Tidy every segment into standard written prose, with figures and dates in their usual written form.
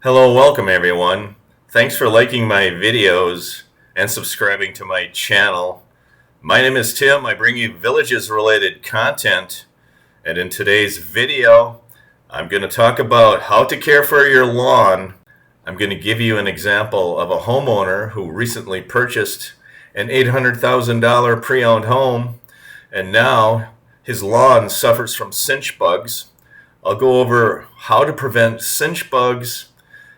Hello, welcome everyone. Thanks for liking my videos and subscribing to my channel. My name is Tim. I bring you villages related content. And in today's video, I'm going to talk about how to care for your lawn. I'm going to give you an example of a homeowner who recently purchased an $800,000 pre-owned home, and now his lawn suffers from cinch bugs. I'll go over how to prevent cinch bugs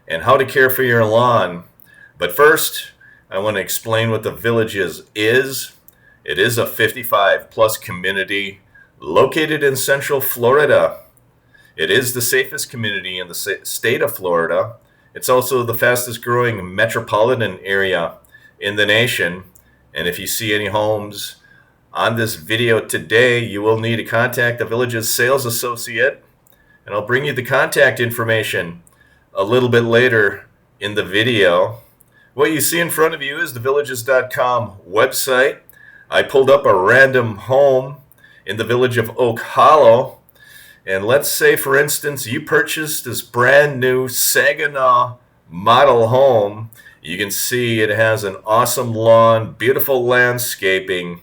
and how to care for your lawn. But first, I want to explain what the Village is. It is a 55 plus community located in Central Florida. It is the safest community in the state of Florida. It's also the fastest growing metropolitan area in the nation. And if you see any homes on this video today, you will need to contact the Village's sales associate, and I'll bring you the contact information a little bit later in the video. What you see in front of you is the villages.com website. I pulled up a random home in the village of Oak Hollow, and let's say, for instance, you purchased this brand new Saginaw model home. You can see it has an awesome lawn, beautiful landscaping,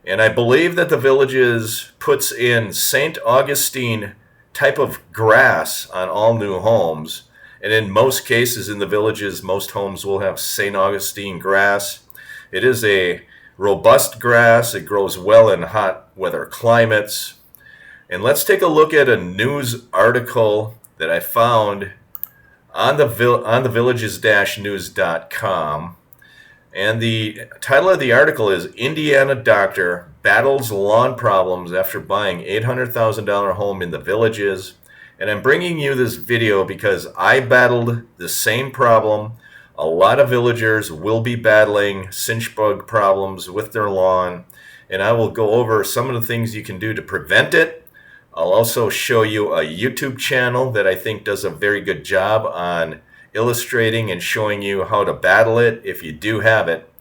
and I believe that the Villages puts in St. Augustine type of grass on all new homes. And in most cases in the Villages, most homes will have St. Augustine grass. It is a robust grass. It grows well in hot weather climates. And let's take a look at a news article that I found on the villages-news.com. And the title of the article is Indiana Doctor Battles Lawn Problems After Buying $800,000 Home in the Villages. And I'm bringing you this video because I battled the same problem. A lot of villagers will be battling cinch bug problems with their lawn, and I will go over some of the things you can do to prevent it. I'll also show you a YouTube channel that I think does a very good job on illustrating and showing you how to battle it if you do have it.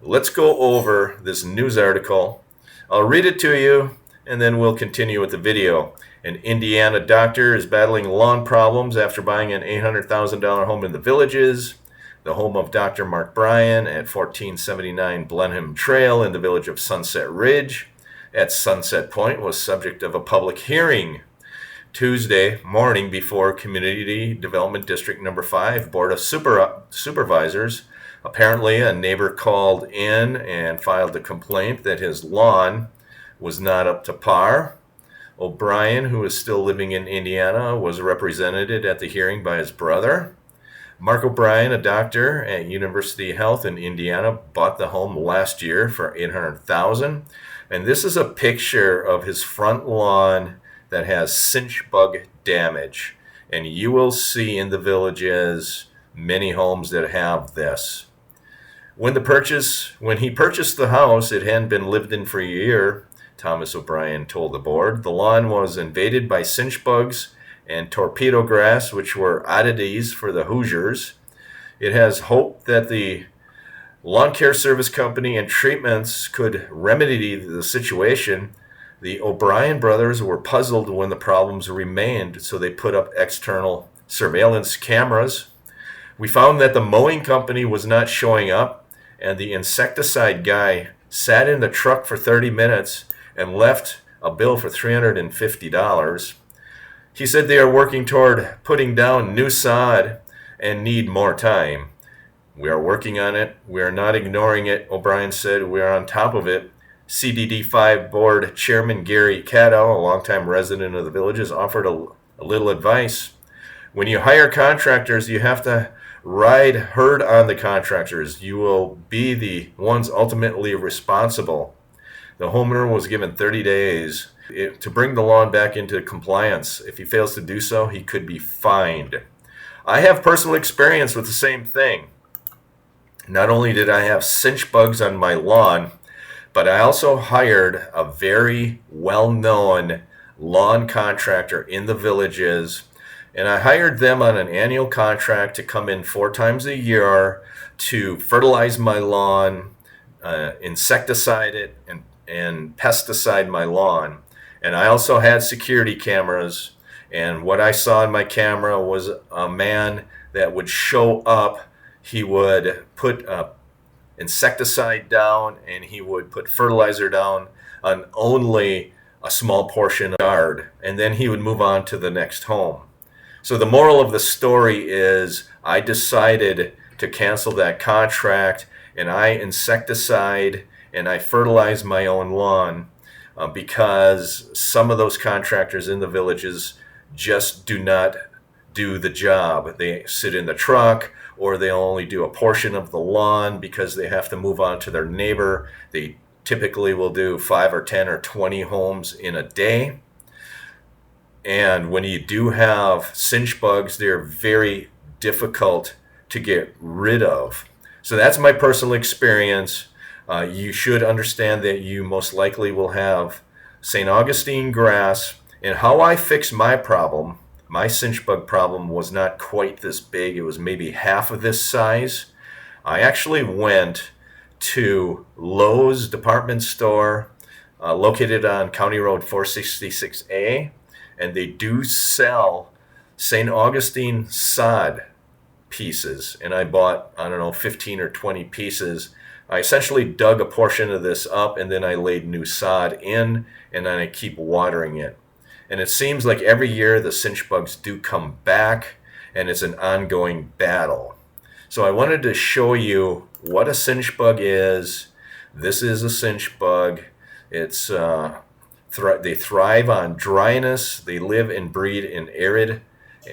Let's go over this news article. I'll read it to you, and then we'll continue with the video. An Indiana doctor is battling lawn problems after buying an $800,000 home in the Villages. The home of Dr. Mark Bryan at 1479 Blenheim Trail in the village of Sunset Ridge at Sunset Point was subject of a public hearing Tuesday morning before Community Development District Number 5 Board of Supervisors. Apparently, a neighbor called in and filed a complaint that his lawn was not up to par. O'Brien, who is still living in Indiana, was represented at the hearing by his brother. Mark O'Brien, a doctor at University Health in Indiana, bought the home last year for $800,000. And this is a picture of his front lawn that has cinch bug damage. And you will see in the Villages many homes that have this. When he purchased the house, it hadn't been lived in for a year. Thomas O'Brien told the board. The lawn was invaded by cinch bugs and torpedo grass, which were oddities for the Hoosiers. It has hope that the lawn care service company and treatments could remedy the situation. The O'Brien brothers were puzzled when the problems remained, so they put up external surveillance cameras. We found that the mowing company was not showing up, and the insecticide guy sat in the truck for 30 minutes and left a bill for $350. He said they are working toward putting down new sod and need more time. We are working on it. We are not ignoring it, O'Brien said. We are on top of it. CDD5 board chairman Gary Cadell, a longtime resident of the Villages, offered a little advice. When you hire contractors, you have to ride herd on the contractors. You will be the ones ultimately responsible. The homeowner was given 30 days to bring the lawn back into compliance. If he fails to do so, he could be fined. I have personal experience with the same thing. Not only did I have cinch bugs on my lawn, but I also hired a very well-known lawn contractor in the Villages, and I hired them on an annual contract to come in 4 times a year to fertilize my lawn, insecticide it, and pesticide my lawn. And I also had security cameras, and what I saw in my camera was a man that would show up. He would put insecticide down and he would put fertilizer down on only a small portion of the yard, and then he would move on to the next home. So the moral of the story is I decided to cancel that contract, and I insecticide and I fertilize my own lawn because some of those contractors in the villages just do not do the job. They sit in the truck, or they only do a portion of the lawn because they have to move on to their neighbor. They typically will do 5 or 10 or 20 homes in a day. And when you do have cinch bugs, they're very difficult to get rid of. So that's my personal experience. You should understand that you most likely will have St. Augustine grass. And how I fixed my problem, my cinch bug problem, was not quite this big. It was maybe half of this size. I actually went to Lowe's department store located on County Road 466A, and they do sell St. Augustine sod pieces. And I bought, I don't know, 15 or 20 pieces. I essentially dug a portion of this up, and then I laid new sod in, and then I keep watering it. And it seems like every year the cinch bugs do come back, and it's an ongoing battle. So I wanted to show you what a cinch bug is. This is a cinch bug. It's they thrive on dryness. They live and breed in arid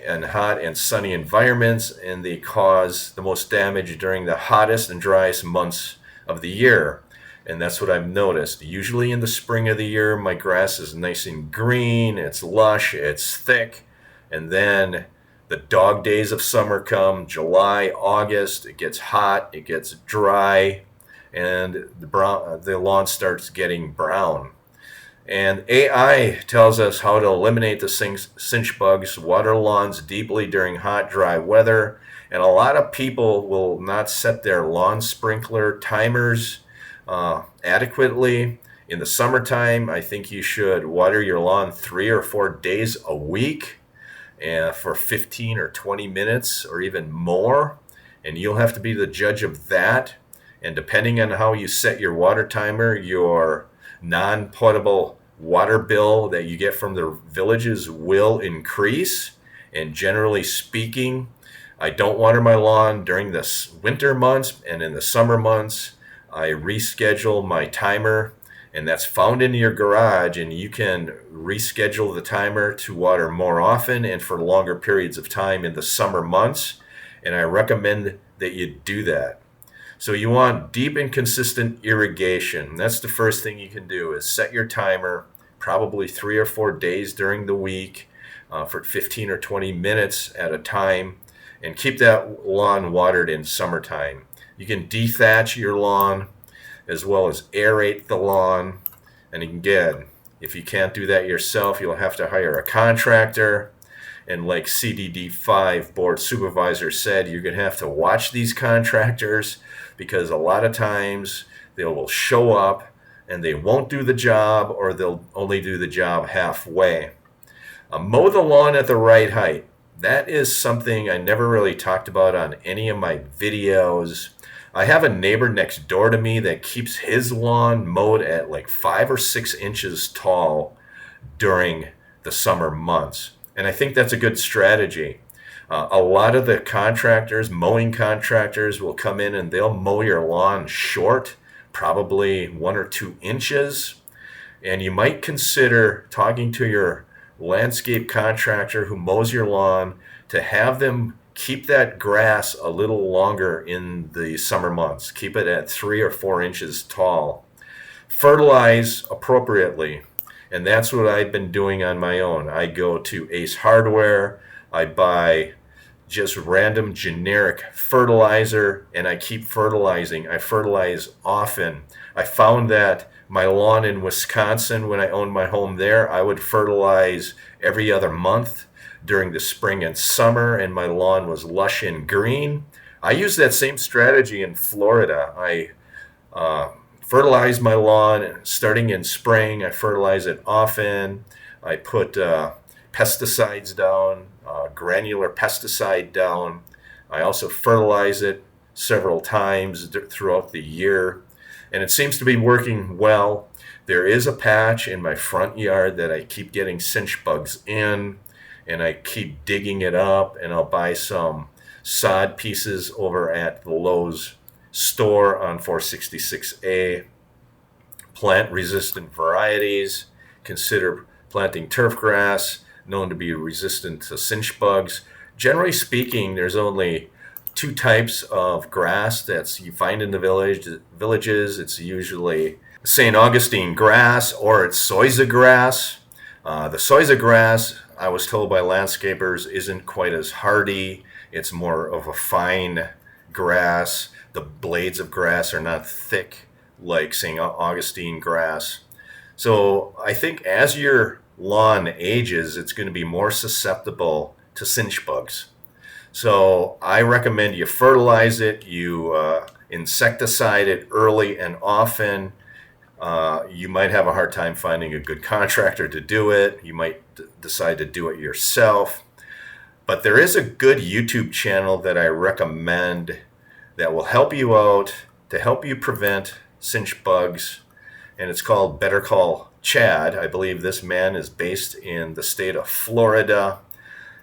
and hot and sunny environments, and they cause the most damage during the hottest and driest months of the year. And that's what I've noticed. Usually in the spring of the year, my grass is nice and green, it's lush, it's thick. And then the dog days of summer come, July, August, it gets hot, it gets dry, and the lawn starts getting brown. And AI tells us how to eliminate the cinch bugs, water lawns deeply during hot, dry weather. And a lot of people will not set their lawn sprinkler timers adequately. In the summertime, I think you should water your lawn 3 or 4 days a week for 15 or 20 minutes or even more. And you'll have to be the judge of that. And depending on how you set your water timer, your non-potable water bill that you get from the villages will increase. And generally speaking, I don't water my lawn during the winter months, and in the summer months, I reschedule my timer, and that's found in your garage, and you can reschedule the timer to water more often and for longer periods of time in the summer months, and I recommend that you do that. So you want deep and consistent irrigation. That's the first thing you can do, is set your timer probably 3 or 4 days during the week for 15 or 20 minutes at a time, and keep that lawn watered in summertime. You can dethatch your lawn as well as aerate the lawn. And again, if you can't do that yourself, you'll have to hire a contractor. And like CDD5 board supervisor said, you're going to have to watch these contractors, because a lot of times they will show up and they won't do the job, or they'll only do the job halfway. Mow the lawn at the right height. That is something I never really talked about on any of my videos. I have a neighbor next door to me that keeps his lawn mowed at like 5 or 6 inches tall during the summer months. And I think that's a good strategy. A lot of the contractors, mowing contractors, will come in and they'll mow your lawn short, probably 1 or 2 inches. And you might consider talking to your landscape contractor who mows your lawn to have them keep that grass a little longer in the summer months. Keep it at 3 or 4 inches tall. Fertilize appropriately. And that's what I've been doing on my own. I go to Ace Hardware, I buy just random generic fertilizer, and I keep fertilizing. I fertilize often. I found that my lawn in Wisconsin, when I owned my home there, I would fertilize every other month during the spring and summer, and my lawn was lush and green. I use that same strategy in Florida. I fertilize my lawn starting in spring. I fertilize it often. I put pesticides down, granular pesticide down. I also fertilize it several times throughout the year, and it seems to be working well. There is a patch in my front yard that I keep getting cinch bugs in, and I keep digging it up, and I'll buy some sod pieces over at the Lowe's store on 466A. Plant resistant varieties. Consider planting turf grass, known to be resistant to cinch bugs. Generally speaking, there's only two types of grass that you find in the villages. It's usually St. Augustine grass or it's zoysia grass. The zoysia grass, I was told by landscapers, isn't quite as hardy. It's more of a fine grass. The blades of grass are not thick like St. Augustine grass. So I think as your lawn ages, it's going to be more susceptible to cinch bugs. So I recommend you fertilize it, you insecticide it early and often. You might have a hard time finding a good contractor to do it. You might decide to do it yourself. But there is a good YouTube channel that I recommend that will help you out to help you prevent cinch bugs, and it's called Better Call Chad. I believe this man is based in the state of Florida,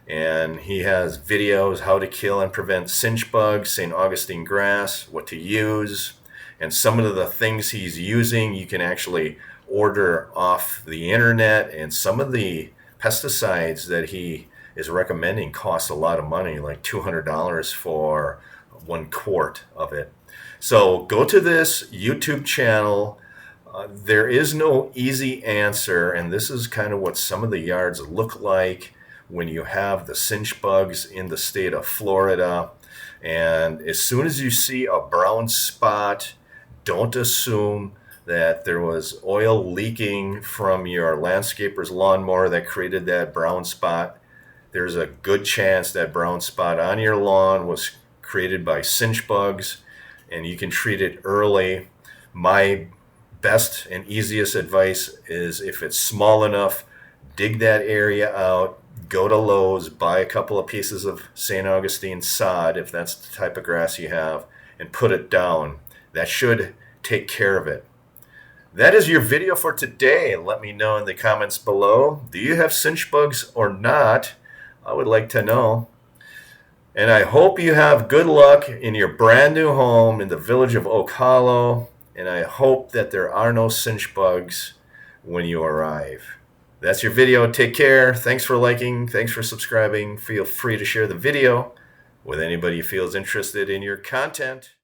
and he has videos how to kill and prevent cinch bugs, St. Augustine grass, what to use, and some of the things he's using you can actually order off the internet, and some of the pesticides that he is recommending cost a lot of money, like $200 for 1 quart of it. So go to this YouTube channel. There is no easy answer, and this is kind of what some of the yards look like when you have the cinch bugs in the state of Florida. And as soon as you see a brown spot, don't assume that there was oil leaking from your landscaper's lawnmower that created that brown spot. There's a good chance that brown spot on your lawn was created by cinch bugs, and you can treat it early. My best and easiest advice is if it's small enough, dig that area out, go to Lowe's, buy a couple of pieces of St. Augustine sod, if that's the type of grass you have, and put it down. That should take care of it. That is your video for today. Let me know in the comments below. Do you have cinch bugs or not? I would like to know. And I hope you have good luck in your brand new home in the village of Oak Hollow. And I hope that there are no cinch bugs when you arrive. That's your video. Take care. Thanks for liking. Thanks for subscribing. Feel free to share the video with anybody who feels interested in your content.